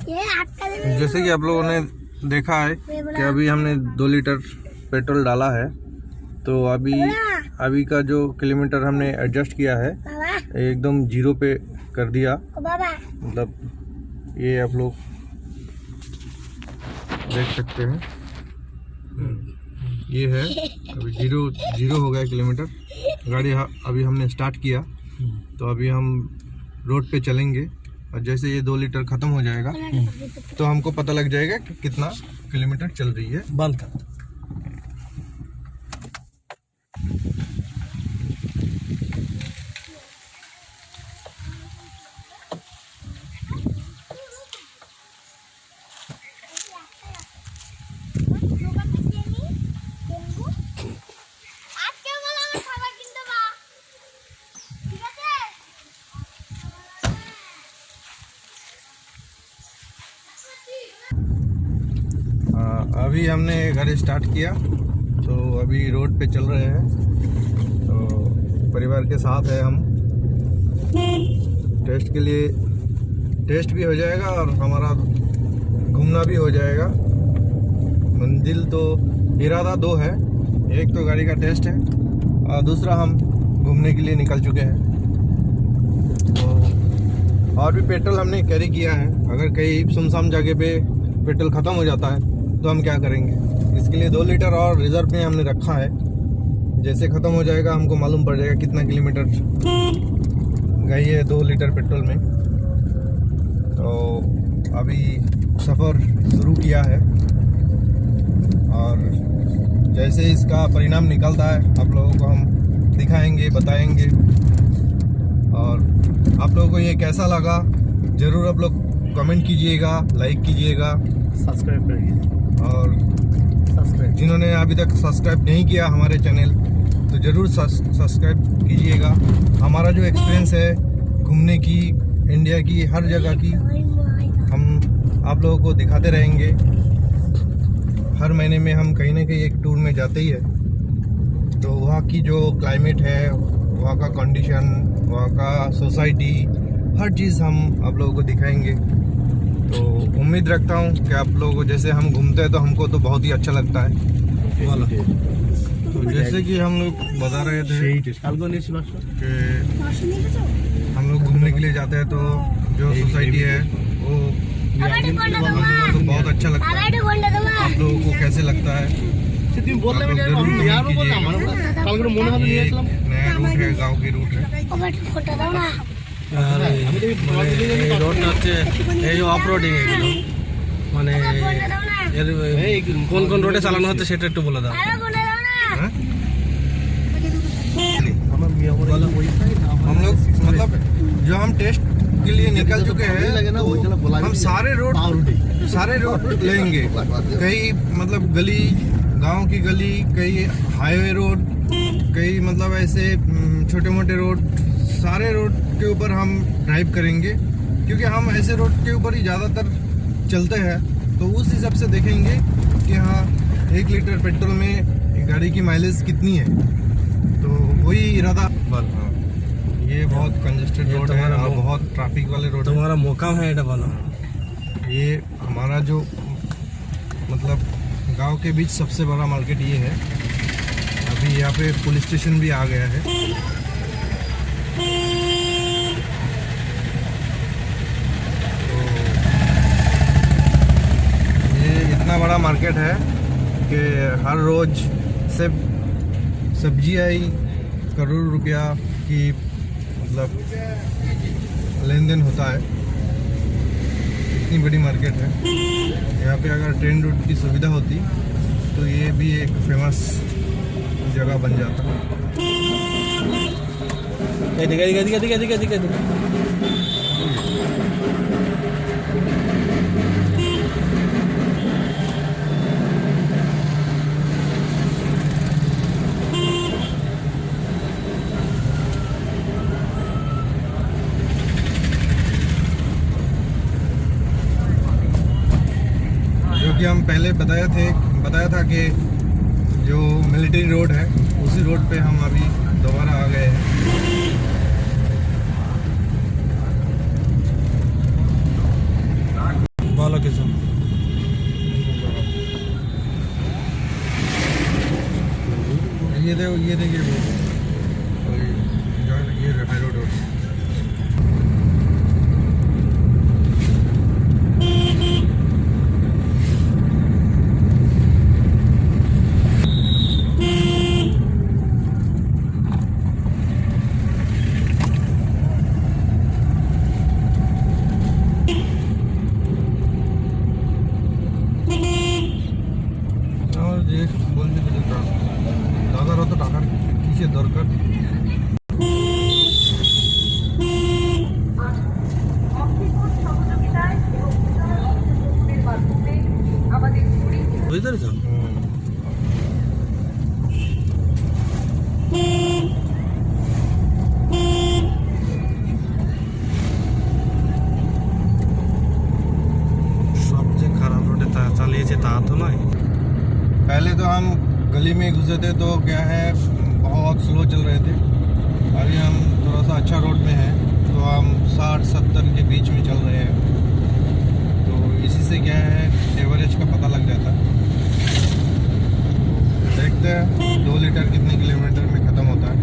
जैसे कि आप लोगों ने देखा है कि अभी हमने 2 लीटर पेट्रोल डाला है, तो अभी का जो किलोमीटर हमने एडजस्ट किया है एकदम 0 पे कर दिया। मतलब ये आप लोग देख सकते हैं, ये है अभी 0 हो गया किलोमीटर। गाड़ी अभी हमने स्टार्ट किया, तो अभी हम रोड पे चलेंगे और जैसे ये 2 लीटर ख़त्म हो जाएगा तो हमको पता लग जाएगा कि कितना किलोमीटर चल रही है। बंद कर। अभी हमने गाड़ी स्टार्ट किया, तो अभी रोड पे चल रहे हैं। तो परिवार के साथ है हम, टेस्ट के लिए टेस्ट भी हो जाएगा और हमारा घूमना भी हो जाएगा। मंजिल तो इरादा 2 है, एक तो गाड़ी का टेस्ट है और दूसरा हम घूमने के लिए निकल चुके हैं। तो और भी पेट्रोल हमने कैरी किया है, अगर कहीं सुनसान जगह पे पेट्रोल ख़त्म हो जाता है तो हम क्या करेंगे, इसके लिए 2 लीटर और रिजर्व में हमने रखा है। जैसे ख़त्म हो जाएगा हमको मालूम पड़ जाएगा कितना किलोमीटर गई है 2 लीटर पेट्रोल में। तो अभी सफ़र शुरू किया है और जैसे इसका परिणाम निकलता है आप लोगों को हम दिखाएंगे, बताएंगे। और आप लोगों को ये कैसा लगा ज़रूर आप लोग कमेंट कीजिएगा, लाइक कीजिएगा, सब्सक्राइब करिए। और जिन्होंने अभी तक सब्सक्राइब नहीं किया हमारे चैनल, तो ज़रूर सब्सक्राइब कीजिएगा। हमारा जो एक्सपीरियंस है घूमने की, इंडिया की हर जगह की, हम आप लोगों को दिखाते रहेंगे। हर महीने में हम कहीं ना कहीं एक टूर में जाते ही है, तो वहाँ की जो क्लाइमेट है, वहाँ का कंडीशन, वहाँ का सोसाइटी, हर चीज़ हम आप लोगों को दिखाएंगे। तो उम्मीद रखता हूँ कि आप लोगों को, जैसे हम घूमते हैं तो हमको तो बहुत ही अच्छा लगता है। तो जैसे कि हम लोग बता रहे थे कि हम लोग घूमने के लिए जाते हैं, तो जो सोसाइटी है वो तो बहुत अच्छा लगता है। आप लोगों को कैसे लगता है नया रूट है, गाँव की रूट है। রোডটা হচ্ছে এই অফ রোডিং, এগুলো মানে কোন কোন রোডে চালানো হচ্ছে সেটা একটু বলে দাও। हम लोग मतलब जो हम टेस्ट के लिए निकल चुके हैं, तो हम सारे रोड लेंगे। कई मतलब गली, गांव की गली, कई हाईवे रोड, कई मतलब ऐसे छोटे मोटे रोड, सारे रोड के ऊपर हम ड्राइव करेंगे, क्योंकि हम ऐसे रोड के ऊपर ही ज़्यादातर चलते हैं। तो उस हिसाब से देखेंगे कि हाँ 1 लीटर पेट्रोल में गाड़ी की माइलेज कितनी है, तो वही इरादा। ये बहुत कंजेस्टेड रोड है और बहुत ट्रैफिक वाले रोड। तुम्हारा मौका है এটা বলো। ये हमारा जो मतलब गांव के बीच सबसे बड़ा मार्केट ये है। अभी यहाँ पे पुलिस स्टेशन भी आ गया है। तो ये इतना बड़ा मार्केट है कि हर रोज सिर्फ सब्जी आई करोड़ रुपया की मतलब लेन देन होता है। इतनी बड़ी मार्केट है। यहाँ पे अगर ट्रेन रूट की सुविधा होती तो ये भी एक फेमस जगह बन जाता। कि हम पहले बताया था कि जो मिलिट्री रोड है उसी रोड पे हम अभी दोबारा आ गए हैं। लोकेशन ये देखिए ये हाई रोड যে বলছি তো দাদার অত টাকার কিসের দরকার বুঝতে পেরেছো সবচেয়ে খারাপ রোডে চালিয়েছে তা তো নয় पहले तो हम गली में घुसे थे तो क्या है बहुत स्लो चल रहे थे अभी हम थोड़ा सा अच्छा रोड में हैं तो हम 60-70 के बीच में चल रहे हैं तो इसी से क्या है एवरेज का पता लग जाता है देखते हैं 2 लीटर कितने किलोमीटर में ख़त्म होता है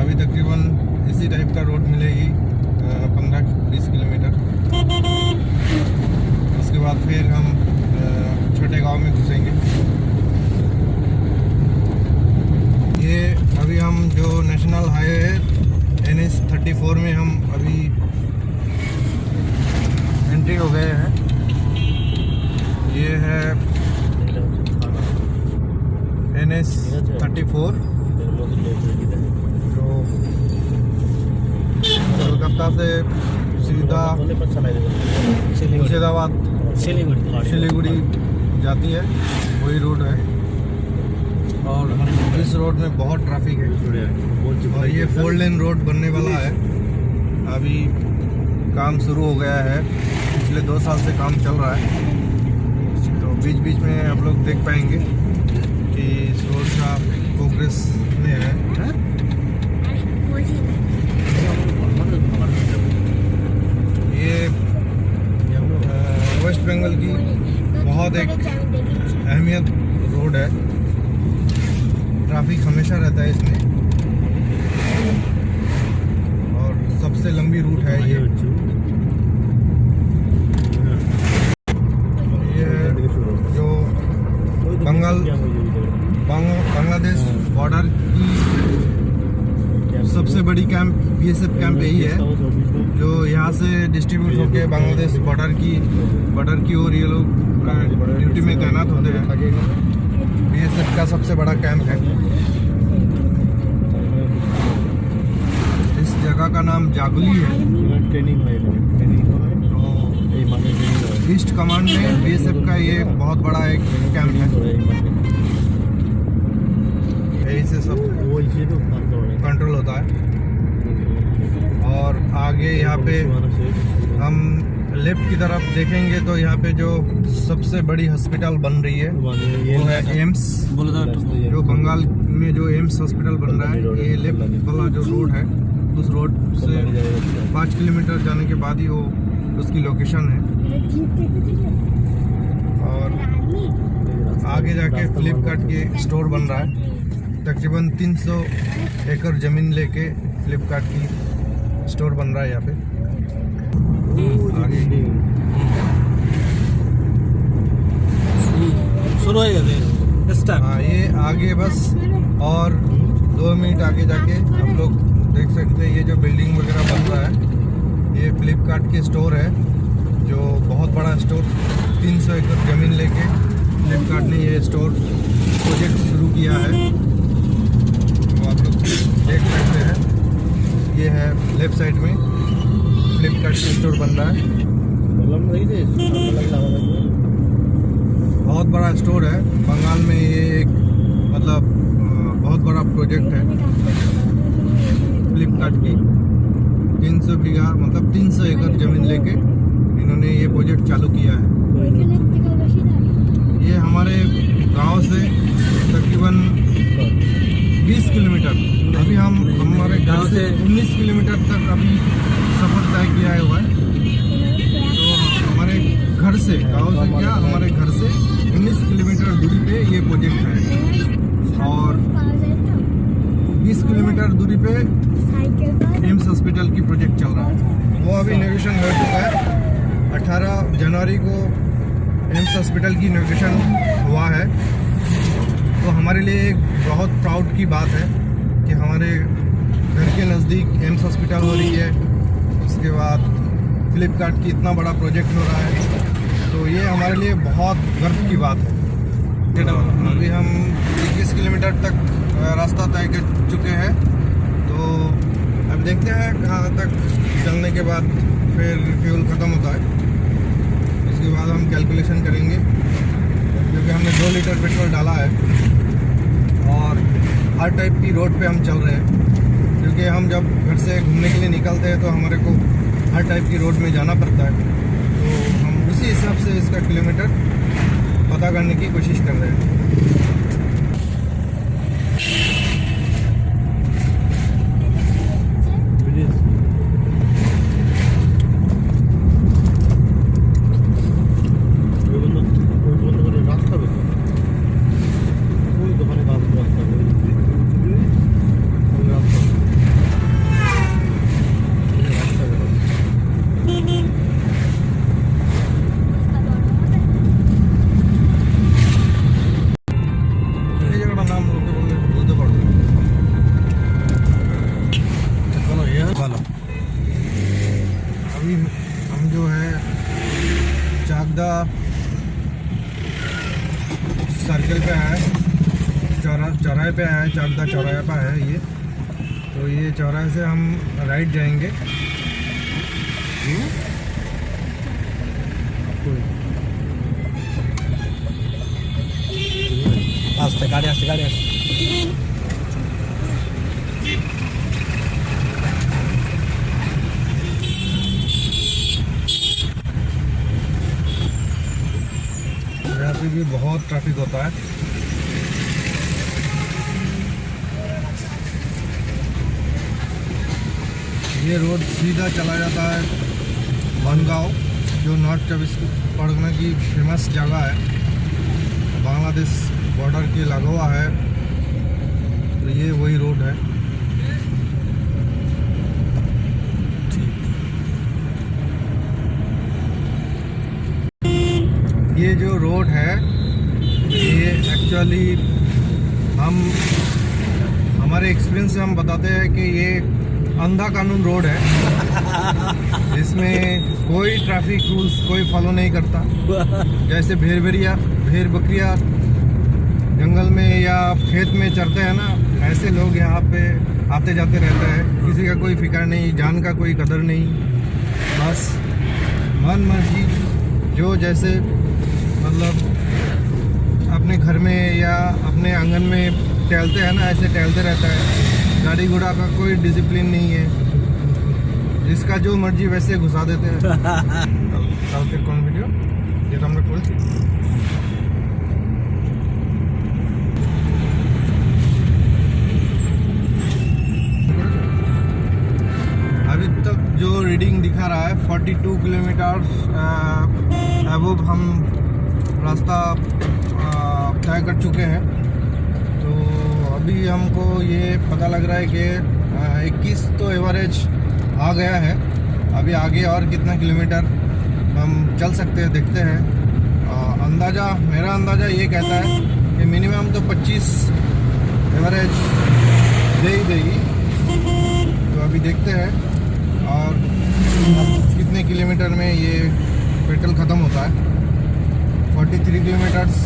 अभी तकरीबन इसी टाइप का रोड मिलेगी 15-20 किलोमीटर उसके बाद फिर हम छोटे गांव में घुसेंगे ये अभी हम जो नेशनल हाईवे है NH 34 में हम अभी एंट्री हो गए हैं ये है NH 34 जो कोलकाता से सीधा मुर्शिदाबाद सिलीगुड़ी जाती है वही रोड है और इस रोड में बहुत ट्रैफिक है और ये 4 लेन रोड बनने वाला है अभी काम शुरू हो गया है पिछले 2 साल से काम चल रहा है तो बीच बीच में आप लोग देख पाएंगे कि इस रोड का प्रोग्रेस में है ये वेस्ट बंगाल की बहुत एक अहमियत रोड है ट्रैफिक हमेशा रहता है इसमें और सबसे लंबी रूट है ये जो बांग्लादेश बॉर्डर की सबसे बड़ी कैंप BSF कैंप यही है जो यहाँ से डिस्ट्रीब्यूट होकर बांग्लादेश बॉर्डर की ओर ये लोग ड्यूटी में तैनात होते हैं BSF का सबसे बड़ा कैंप है इस जगह का नाम जागुली है तो ईस्ट कमांड में BSF का ये बहुत बड़ा एक कैंप है यही से सब कंट्रोल होता है और आगे यहाँ पे हम लेफ्ट की तरफ देखेंगे तो यहाँ पे जो सबसे बड़ी हॉस्पिटल बन रही है वो है एम्स जो बंगाल में जो एम्स हॉस्पिटल बन रहा है ये लेफ्ट वाला जो रोड है उस रोड से 5 किलोमीटर जाने के बाद ही वो उसकी लोकेशन है और आगे जाके फ्लिपकार्ट के स्टोर बन रहा है तकरीबन 300 एकड़ ज़मीन लेके फ्लिपकार्ट की स्टोर बन रहा है यहाँ पे आगे शुरू हो गया हाँ ये आगे बस और 2 मिनट आगे जाके हम लोग देख सकते हैं ये जो बिल्डिंग वगैरह बन रहा है ये फ्लिपकार्ट के स्टोर है जो बहुत बड़ा स्टोर 300 एकड़ ज़मीन लेके फ्लिपकार्ट ने ये स्टोर प्रोजेक्ट शुरू किया है तो आप लोग देख सकते हैं ये है लेफ्ट साइड में फ्लिपकार्ट का स्टोर बन रहा है बहुत बड़ा स्टोर है बंगाल में ये एक मतलब बहुत बड़ा प्रोजेक्ट है फ्लिपकार्ट की 300 बीघा मतलब 300 एकड़ ज़मीन लेके इन्होंने ये प्रोजेक्ट चालू किया है ये हमारे गांव से तकरीबन 20 किलोमीटर अभी हम हमारे गांव से 19 किलोमीटर तक अभी सफ़र तय किया हुआ है तो हमारे क्या हमारे घर से 19 किलोमीटर दूरी पे ये प्रोजेक्ट है और 20 किलोमीटर दूरी पे एम्स हॉस्पिटल की प्रोजेक्ट चल रहा है। वो अभी इनॉग्रेशन हो चुका है। 18 जनवरी को एम्स हॉस्पिटल की इनॉग्रेशन हुआ है। तो हमारे लिए एक बहुत प्राउड की बात है कि हमारे घर के नज़दीक एम्स हॉस्पिटल हो रही है। उसके बाद फ्लिपकार्ट की इतना बड़ा प्रोजेक्ट हो रहा है, तो ये हमारे लिए बहुत गर्व की बात है। अभी हम 21 किलोमीटर तक रास्ता तय कर चुके हैं, तो अब देखते हैं कहाँ तक चलने के बाद फिर फ्यूल ख़त्म होता है। उसके बाद हम कैलकुलेशन करेंगे, क्योंकि हमने 2 लीटर पेट्रोल डाला है और हर टाइप की रोड पे हम चल रहे हैं। क्योंकि हम जब घर से घूमने के लिए निकलते हैं तो हमारे को हर टाइप की रोड में जाना पड़ता है, तो हम उसी हिसाब से इसका किलोमीटर पता करने की कोशिश कर रहे हैं। अभी हम जो है चाकदा सर्कल पे है, चौराहे पे है, चाकदा चौराहे पे है ये। तो ये चौराहे से हम राइट जाएंगे। आस्ते गाड़ी आस्ते गाड़ी आस्ते। यहाँ पे भी बहुत ट्रैफिक होता है। ये रोड सीधा चला जाता है बनगांव, जो नॉर्थ 24 परगना की फेमस जगह है, बांग्लादेश बॉर्डर के लगा हुआ है। तो ये वही रोड है। ये जो रोड है ये एक्चुअली हमारे एक्सपीरियंस से हम बताते हैं कि ये अंधा कानून रोड है। इसमें कोई ट्रैफिक रूल्स कोई फॉलो नहीं करता। जैसे भेड़ बकरियाँ जंगल में या खेत में चरते हैं ना, ऐसे लोग यहाँ पे आते जाते रहते हैं। किसी का कोई फिक्र नहीं, जान का कोई कदर नहीं, बस मन मर्जी जो जैसे मतलब अपने घर में या अपने आंगन में टहलते हैं ना, ऐसे टहलते रहता है। गाड़ी घोड़ा का कोई डिसिप्लिन नहीं है, जिसका जो मर्जी वैसे घुसा देते हैं। কালকের কোন ভিডিও যেটা আমরা করেছি अभी तक जो रीडिंग दिखा रहा है 42 किलोमीटर अबव हम रास्ता तय कर चुके हैं। तो अभी हमको ये पता लग रहा है कि 21 तो एवरेज आ गया है। अभी आगे और कितना किलोमीटर हम चल सकते हैं देखते हैं। मेरा अंदाज़ा ये कहता है कि मिनिमम तो 25 एवरेज दे ही देगी। तो अभी देखते हैं और कितने किलोमीटर में ये पेट्रोल ख़त्म होता है। 43 किलोमीटर्स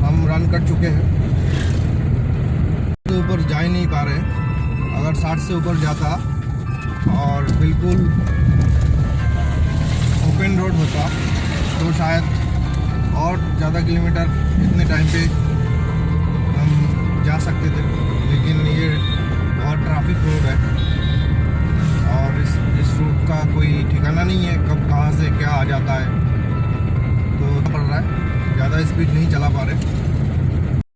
हम रन कर चुके हैं। तो ऊपर जा ही नहीं पा रहे। अगर 60 से ऊपर जाता और बिल्कुल ओपन रोड होता तो शायद और ज़्यादा किलोमीटर इतने टाइम पे हम जा सकते थे। लेकिन ये बहुत ट्रैफिक रोड है और इस रूट का कोई ठिकाना नहीं है, कब कहाँ से क्या आ जाता है। तो पड़ रहा है, ज़्यादा स्पीड नहीं चला पा रहे।